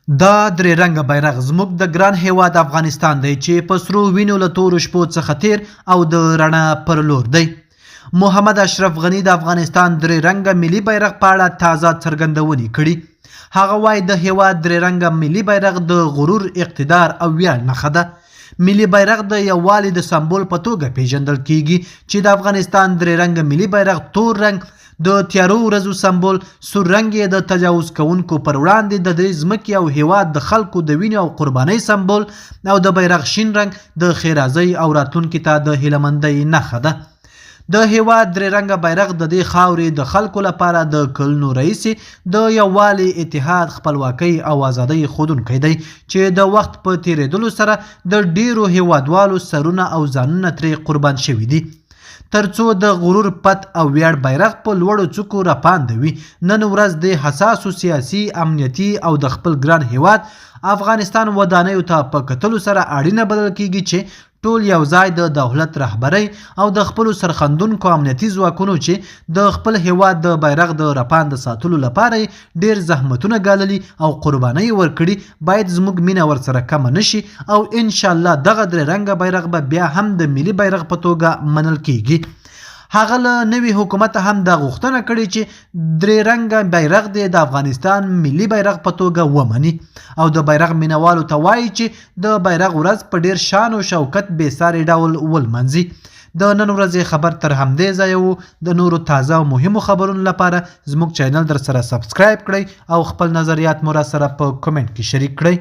دا درې رنګه بیرغ زموږ د ګران هیواد افغانستان دی چې په سرو وینو له تورو شپو څخه تیر او د رڼا پر لور دی. محمد اشرف غنی د افغانستان درې رنګه ملي بیرغ په اړه تازه څرګندونې کړي. هغه وایي د هیواد درې رنګه ملي بیرغ د غرور، اقتدار او ویاړ نښه ده. ملي بیرغ د یووالي د سمبول په توګه پیژندل کیږي چې د افغانستان درې رنګه ملي بیرغ تور رنګ د تیارو ورځو سمبول، سور رنګ یې د تجاوز کوونکو پر وړاندې د دې ځمکې او هیواد د خلکو د وینې او قربانۍ سمبول، او د بیرغ شین رنګ د ښېرازۍ او راتلونکي ته د هیلهمندۍ نښه ده. د هیواد درې رنګه بیرغ د دې خاورې د خلکو لپاره د کلونو راهیسې د یووالي، اتحاد، خپلواکۍ او ازادۍ ښودونکی دی چې د وخت په تیریدلو سره د ډیرو هیوادوالو سرونه او ځانونه ترې قربان شوي دي. ترڅو د غرور، پت او ویاړ بیرغ په لوړو څوکو راپاندوي، نن ورځ د حساسو سیاسي، امنیتي او د خپل ګران هیواد افغانستان ودانیو ته په کتلو سره اړینه بلل کیږي چې ټول یو ځای د دولت رهبرۍ او د خپلو سرخندونکو امنیتي ځواکونو چې د خپل هیواد د بیرغ د راپانده ساتلو لپاره ډیر زحمتونه ګاللي او قربانۍ ورکړي، باید زموږ مینه ورسره کمه نشي او انشاءالله دغه درې رنګه بیرغ به بیا هم د ملي بیرغ په توګه منل کیږي. هغه له نوي حکومت هم دا غوښتنه کړې چې درې رنګه بیرغ د افغانستان ملي بیرغ په توګه ومني او د بیرغ مینوالو ته وایي چې د بیرغ ورځ په ډیر شان او شوکت بې ساري ډول ولمانځي. د نن ورځې خبر تر همدې ځایه و. د نورو تازه او مهمو خبرونو لپاره زموږ چینل در سره سبسکرایب کړئ او خپل نظریات مو را سره په کمنټ کې شریک کړئ.